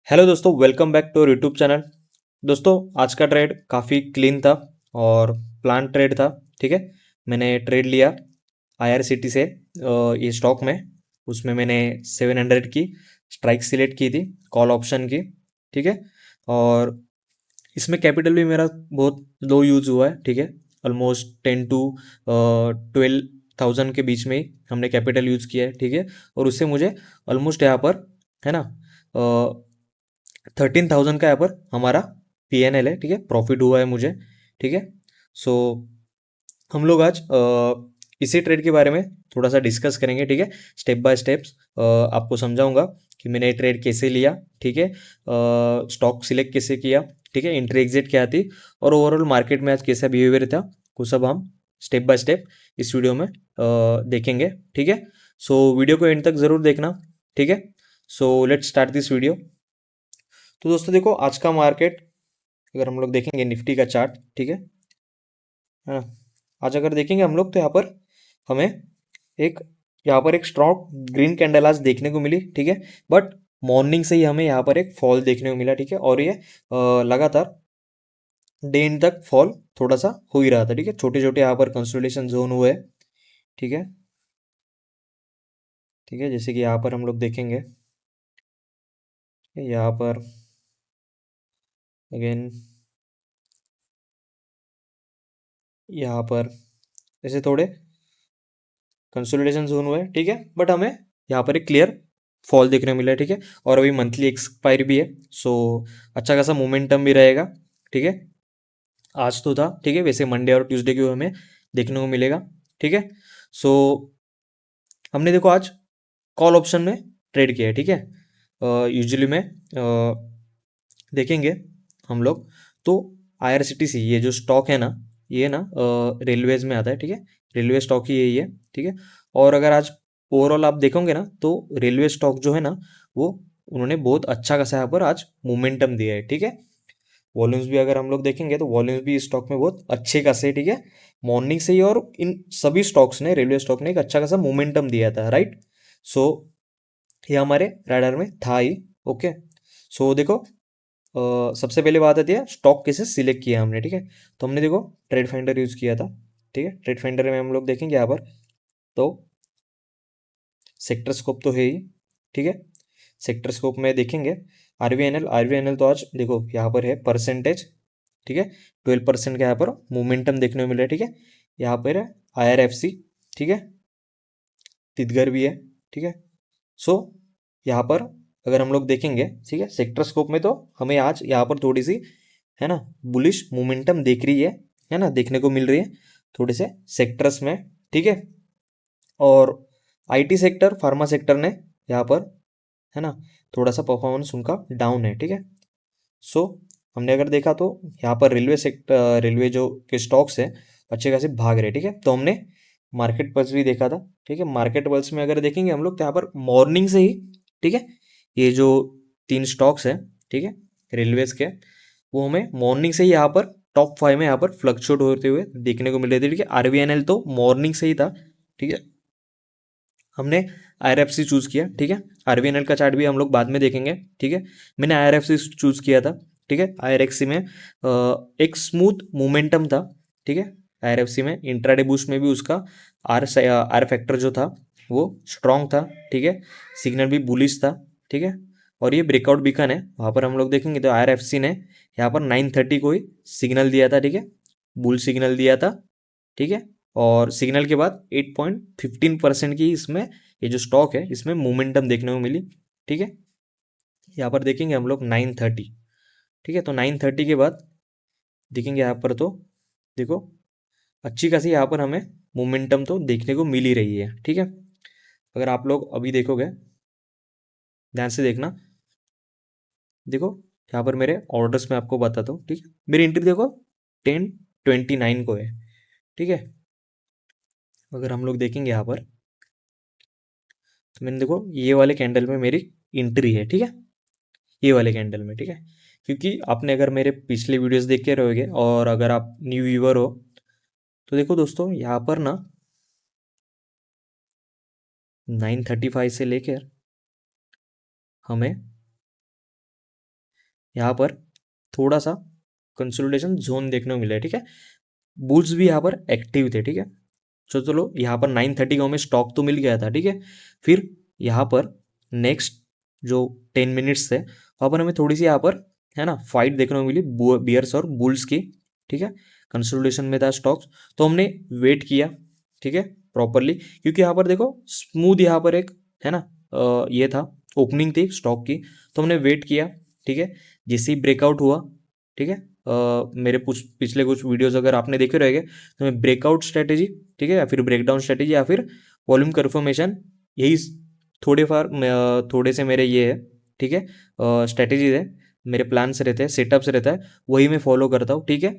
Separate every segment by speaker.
Speaker 1: Hello दोस्तों, welcome back to YouTube channel. दोस्तों, आज का ट्रेड काफ़ी क्लीन था और प्लान ट्रेड था। ठीक है, मैंने ट्रेड लिया आईआरसीटी से ये स्टॉक में। उसमें मैंने 700 की स्ट्राइक सिलेक्ट की थी, कॉल ऑप्शन की। ठीक है, और इसमें कैपिटल भी मेरा बहुत लो यूज़ हुआ है। ठीक है, ऑलमोस्ट 10 to 12,000 के बीच में ही हमने कैपिटल यूज़ किया है। ठीक है, और उससे मुझे ऑलमोस्ट यहाँ पर है ना 13,000 का यहाँ पर हमारा पीएनएल है। ठीक है, प्रॉफिट हुआ है मुझे। ठीक है, सो हम लोग आज इसी ट्रेड के बारे में थोड़ा सा डिस्कस करेंगे। ठीक है, स्टेप बाय स्टेप्स आपको समझाऊंगा कि मैंने ये ट्रेड कैसे लिया। ठीक है, स्टॉक सिलेक्ट कैसे किया। ठीक है, एंट्री एग्जिट क्या थी और ओवरऑल मार्केट में आज कैसा बिहेवियर था, वो सब हम स्टेप बाय स्टेप इस वीडियो में देखेंगे। ठीक है, सो वीडियो को एंड तक ज़रूर देखना। ठीक है, so let's start this video. तो दोस्तों देखो, आज का मार्केट अगर हम लोग देखेंगे निफ्टी का चार्ट। ठीक है ना, आज अगर देखेंगे हम लोग तो यहाँ पर हमें एक यहाँ पर एक स्ट्रॉन्ग ग्रीन कैंडल आज देखने को मिली। ठीक है, बट मॉर्निंग से ही हमें यहाँ पर एक फॉल देखने को मिला। ठीक है, और ये लगातार डे एंड तक फॉल थोड़ा सा हो ही रहा था। ठीक है, छोटे छोटे यहाँ पर कंसोलिडेशन जोन हुए। ठीक है, ठीक है, जैसे कि यहाँ पर हम लोग देखेंगे, यहाँ पर अगेन यहाँ पर ऐसे थोड़े कंसोलिडेशन जोन हुआ है। ठीक है, बट हमें यहाँ पर एक क्लियर फॉल देखने को मिला है। ठीक है, और अभी मंथली एक्सपायरी भी है, सो अच्छा खासा मोमेंटम भी रहेगा। ठीक है, आज तो था। ठीक है, वैसे मंडे और ट्यूसडे को हमें देखने को मिलेगा। ठीक है, सो हमने देखो आज कॉल ऑप्शन में ट्रेड किया है। ठीक है, यूजुअली में देखेंगे हम लोग तो आईआरसीटीसी ये जो स्टॉक है ना, ये ना रेलवेज में आता है। ठीक है, रेलवे स्टॉक ही यही है। ठीक है, और अगर आज ओवरऑल आप देखोगे ना तो रेलवे स्टॉक जो है ना, वो उन्होंने बहुत अच्छा खासा यहाँ पर आज मोमेंटम दिया है। ठीक है, वॉल्यूम्स भी अगर हम लोग देखेंगे तो वॉल्यूम्स भी इस स्टॉक में बहुत अच्छे खासे। ठीक है, मॉर्निंग से ही और इन सभी स्टॉक्स ने, रेलवे स्टॉक ने एक अच्छा खासा मोमेंटम दिया था। राइट, सो ये हमारे रडार में था ही। ओके, सो देखो, सबसे पहले बात आती है स्टॉक कैसे सिलेक्ट किया हमने। ठीक है, तो हमने देखो ट्रेड फाइंडर यूज़ किया था। ठीक है, ट्रेड फाइंडर में हम लोग देखेंगे यहाँ पर तो सेक्टर स्कोप तो है ही। ठीक है, सेक्टर स्कोप में देखेंगे आरवीएनएल तो आज देखो यहाँ पर है परसेंटेज। ठीक है, 12% का यहाँ पर मोमेंटम देखने को मिल रहा है। ठीक है, यहाँ पर है आईआरएफसी। ठीक है, तितगर भी है। ठीक है, सो यहाँ पर अगर हम लोग देखेंगे, ठीक है, सेक्टर स्कोप में तो हमें आज यहाँ पर थोड़ी सी है ना बुलिश मोमेंटम देख रही है ना, देखने को मिल रही है थोड़े से सेक्टर्स में। ठीक है, और आईटी सेक्टर, फार्मा सेक्टर ने यहाँ पर है ना थोड़ा सा परफॉर्मेंस उनका डाउन है। ठीक है, सो हमने अगर देखा तो यहाँ पर रेलवे सेक्टर, रेलवे जो के स्टॉक्स है अच्छे खासे भाग रहे। ठीक है, तो हमने मार्केट पल्स भी देखा था। ठीक है, मार्केट पल्स में अगर देखेंगे हम लोग तो यहाँ पर मॉर्निंग से ही, ठीक है, ये जो 3 स्टॉक्स है, ठीक है, रेलवेज के, वो हमें मॉर्निंग से ही यहाँ पर टॉप 5 में यहाँ पर फ्लक्चुएट होते हुए देखने को मिल रहे थे। ठीक है, आरवीएनएल तो मॉर्निंग से ही था। ठीक है, हमने आईआरएफसी चूज़ किया। ठीक है, आरवीएनएल का चार्ट भी हम लोग बाद में देखेंगे। ठीक है, मैंने आईआरएफसी चूज़ किया था। ठीक है, आईआरएफसी में एक स्मूथ मोमेंटम था। ठीक है, आईआरएफसी में इंट्राडे बूस्ट में भी उसका आर फैक्टर जो था वो स्ट्रॉन्ग था। ठीक है, सिग्नल भी बुलिश था। ठीक है, और ये ब्रेकआउट बीकन है, वहाँ पर हम लोग देखेंगे तो आईआरएफसी ने यहाँ पर 9:30 को ही सिग्नल दिया था। ठीक है, बुल सिग्नल दिया था। ठीक है, और सिग्नल के बाद 8.15% की इसमें ये जो स्टॉक है इसमें मोमेंटम देखने को मिली। ठीक है, यहाँ पर देखेंगे हम लोग 9:30। ठीक है, तो 9:30 के बाद देखेंगे यहाँ पर तो देखो अच्छी खासी यहाँ पर हमें मोमेंटम तो देखने को मिल ही रही है। ठीक है, अगर आप लोग अभी देखोगे ध्यान से देखना, देखो यहाँ पर मेरे ऑर्डर्स में आपको बताता हूँ। ठीक है, मेरी एंट्री देखो 10:29 को है। ठीक है, अगर हम लोग देखेंगे यहाँ पर तो मैंने देखो ये वाले कैंडल में मेरी एंट्री है। ठीक है, ये वाले कैंडल में। ठीक है, क्योंकि आपने अगर मेरे पिछले वीडियोस देख के रहोगे और अगर आप न्यू व्यूवर हो तो देखो दोस्तों, यहाँ पर ना 9:35 से लेकर हमें यहाँ पर थोड़ा सा कंसोलिडेशन जोन देखने को मिला है, ठीक है। बुल्स भी यहाँ पर एक्टिव थे, ठीक है। चलो यहाँ पर 9:30 का हमें स्टॉक तो मिल गया था, ठीक है। फिर यहाँ पर नेक्स्ट जो 10 मिनट्स थे वहाँ पर हमें थोड़ी सी यहाँ पर है ना फाइट देखने को मिली बियर्स और बुल्स की, ठीक है। कंसोलिडेशन में था स्टॉक्स, तो हमने वेट किया, ठीक है, प्रॉपरली, क्योंकि यहाँ पर देखो स्मूथ यहाँ पर एक है ना ये था, ओपनिंग थी स्टॉक की, तो हमने वेट किया, ठीक है। जैसे ही ब्रेकआउट हुआ, ठीक है, मेरे कुछ पिछले कुछ वीडियोस अगर आपने देखे रहेंगे तो मैं ब्रेकआउट स्ट्रेटेजी, ठीक है, या फिर ब्रेकडाउन स्ट्रेटेजी या फिर वॉल्यूम कन्फर्मेशन, यही थोड़े से मेरे ये है, ठीक है, स्ट्रेटेजीज है, मेरे प्लान्स रहते हैं, सेटअप्स रहता है, वही मैं फॉलो करता हूँ, ठीक है।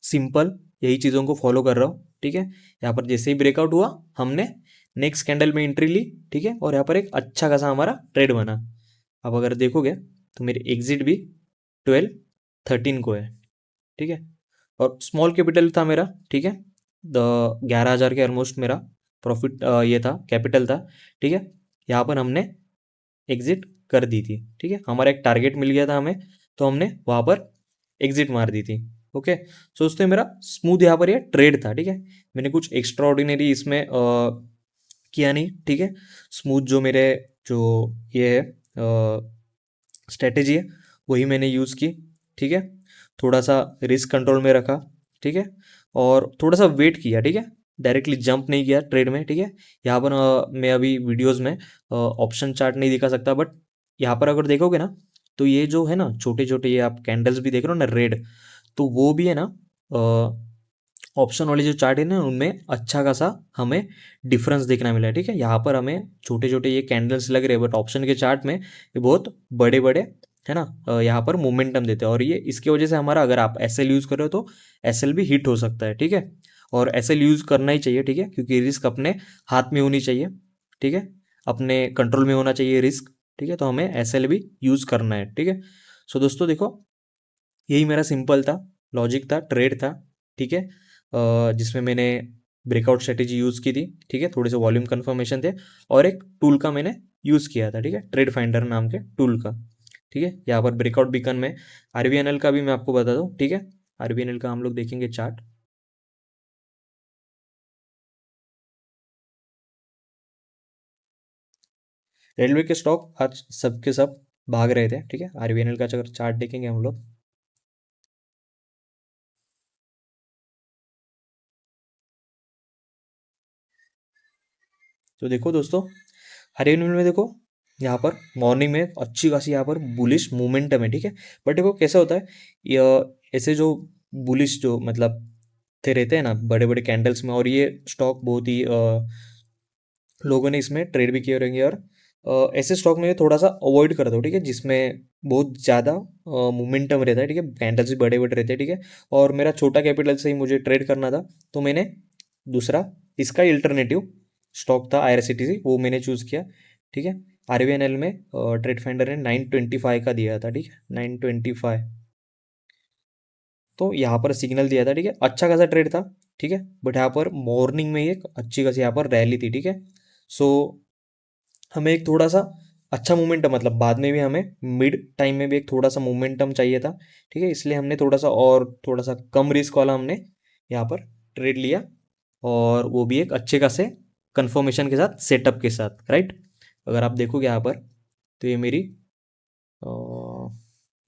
Speaker 1: सिंपल यही चीज़ों को फॉलो कर रहा हूँ, ठीक है। यहाँ पर जैसे ही ब्रेकआउट हुआ हमने नेक्स्ट कैंडल में एंट्री ली, ठीक है, और यहाँ पर एक अच्छा खासा हमारा ट्रेड बना। अब अगर देखोगे तो मेरी एग्जिट भी 12:13 को है, ठीक है, और स्मॉल कैपिटल था मेरा, ठीक है, 11,000 के ऑलमोस्ट मेरा प्रॉफिट ये था, कैपिटल था, ठीक है। यहाँ पर हमने एग्जिट कर दी थी, ठीक है, हमारा एक टारगेट मिल गया था हमें, तो हमने वहाँ पर एग्जिट मार दी थी। ओके, सो दोस्तों मेरा स्मूथ यहाँ पर ये ट्रेड था, ठीक है। मैंने कुछ एक्स्ट्रा ऑर्डिनरी इसमें किया नहीं, ठीक है। स्मूथ जो मेरे जो ये है स्ट्रेटेजी है वही मैंने यूज़ की, ठीक है। थोड़ा सा रिस्क कंट्रोल में रखा, ठीक है, और थोड़ा सा वेट किया, ठीक है, डायरेक्टली जंप नहीं किया ट्रेड में, ठीक है। यहाँ पर मैं अभी वीडियोस में ऑप्शन चार्ट नहीं दिखा सकता, बट यहाँ पर अगर देखोगे ना तो ये जो है ना छोटे छोटे ये आप कैंडल्स भी देख रहे हो ना रेड, तो वो भी है ना ऑप्शन वाले जो चार्ट है ना उनमें अच्छा खासा हमें डिफरेंस देखना मिला है, ठीक है। यहाँ पर हमें छोटे छोटे ये कैंडल्स लग रहे हैं, बट ऑप्शन के चार्ट में ये बहुत बड़े बड़े है ना यहाँ पर मोमेंटम देते हैं, और ये इसकी वजह से हमारा अगर आप एसएल यूज़ कर रहे हो तो एसएल भी हिट हो सकता है, ठीक है। और एसएल यूज़ करना ही चाहिए, ठीक है, क्योंकि रिस्क अपने हाथ में होनी चाहिए, ठीक है, अपने कंट्रोल में होना चाहिए रिस्क, ठीक है, तो हमें एसएल भी यूज़ करना है, ठीक है। सो दोस्तों देखो यही मेरा सिंपल था, लॉजिक था, ट्रेड था, ठीक है, जिसमें मैंने ब्रेकआउट स्ट्रेटेजी यूज़ की थी, ठीक है, थोड़े से वॉल्यूम कन्फर्मेशन थे, और एक टूल का मैंने यूज़ किया था, ठीक है, ट्रेड फाइंडर नाम के टूल का, ठीक है। यहाँ पर ब्रेकआउट बीकन में आरबीएनएल का भी मैं आपको बता दूँ, ठीक है। आरबीएनएल का हम लोग देखेंगे चार्ट, रेलवे के स्टॉक आज सबके सब भाग रहे थे, ठीक है। आरबीएनएल का अगर चार्ट देखेंगे हम लोग, तो देखो दोस्तों हरियाणा में देखो यहाँ पर मॉर्निंग में अच्छी खासी यहाँ पर बुलिश मोमेंटम है, ठीक है। बट देखो कैसा होता है, ऐसे जो बुलिश जो मतलब थे रहते हैं ना बड़े बड़े कैंडल्स में, और ये स्टॉक बहुत ही लोगों ने इसमें ट्रेड भी किए रहेंगे, और ऐसे स्टॉक में थोड़ा सा अवॉइड कर दो, ठीक है, जिसमें बहुत ज़्यादा मोमेंटम रहता है, ठीक है, कैंडल्स भी बड़े बड़े रहते हैं, ठीक है। और मेरा छोटा कैपिटल से ही मुझे ट्रेड करना था, तो मैंने दूसरा इसका अल्टरनेटिव स्टॉक था आईआरसीटीसी, वो मैंने चूज़ किया, ठीक है। आरबीएनएल में ट्रेड फाइंडर ने 925 का दिया था, ठीक है, 925, तो यहाँ पर सिग्नल दिया था, ठीक है, अच्छा खासा ट्रेड था, ठीक है। बट यहाँ पर मॉर्निंग में एक अच्छी खासी यहाँ पर रैली थी, ठीक है। सो हमें एक थोड़ा सा अच्छा मोमेंटम, मतलब बाद में भी हमें मिड टाइम में भी एक थोड़ा सा मोमेंटम चाहिए था, ठीक है, इसलिए हमने थोड़ा सा और थोड़ा सा कम रिस्क वाला हमने यहाँ पर ट्रेड लिया, और वो भी एक अच्छे खासे कंफर्मेशन के साथ, सेटअप के साथ, राइट। अगर आप देखोगे यहाँ पर तो ये मेरी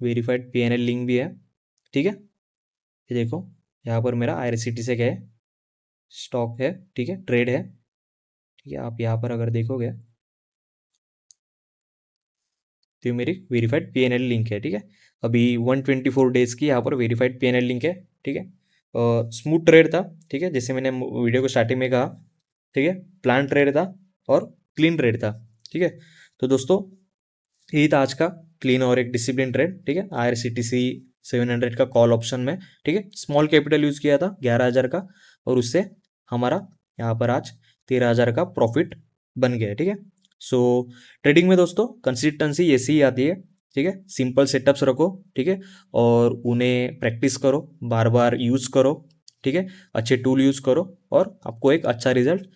Speaker 1: वेरीफाइड पीएनएल लिंक भी है, ठीक है। ये देखो यहाँ पर मेरा आईआरसीटी से क्या है, स्टॉक है, ठीक है, ट्रेड है, ठीक है। आप यहाँ पर अगर देखोगे तो ये मेरी वेरीफाइड पीएनएल लिंक है, ठीक है। अभी 124 डेज़ की यहाँ पर वेरीफाइड पीएनएल लिंक है, ठीक है। स्मूथ ट्रेड था, ठीक है, जैसे मैंने वीडियो को स्टार्टिंग में कहा, ठीक है, प्लान ट्रेड था और क्लीन ट्रेड था, ठीक है। तो दोस्तों यही था आज का क्लीन और एक डिसिप्लिन ट्रेड, ठीक है, आईआरसीटीसी 700 का कॉल ऑप्शन में, ठीक है। स्मॉल कैपिटल यूज़ किया था 11,000 का, और उससे हमारा यहाँ पर आज 13,000 का प्रॉफिट बन गया, ठीक है। सो ट्रेडिंग में दोस्तों कंसिस्टेंसी ऐसी ही आती है, ठीक है, सिंपल सेटअप्स रखो, ठीक है, और उन्हें प्रैक्टिस करो, बार बार यूज़ करो, ठीक है, अच्छे टूल यूज़ करो, और आपको एक अच्छा रिजल्ट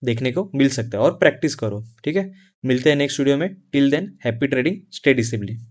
Speaker 1: देखने को मिल सकता है, और प्रैक्टिस करो, ठीक है। मिलते हैं नेक्स्ट वीडियो में, till than happy trading, stay discipline.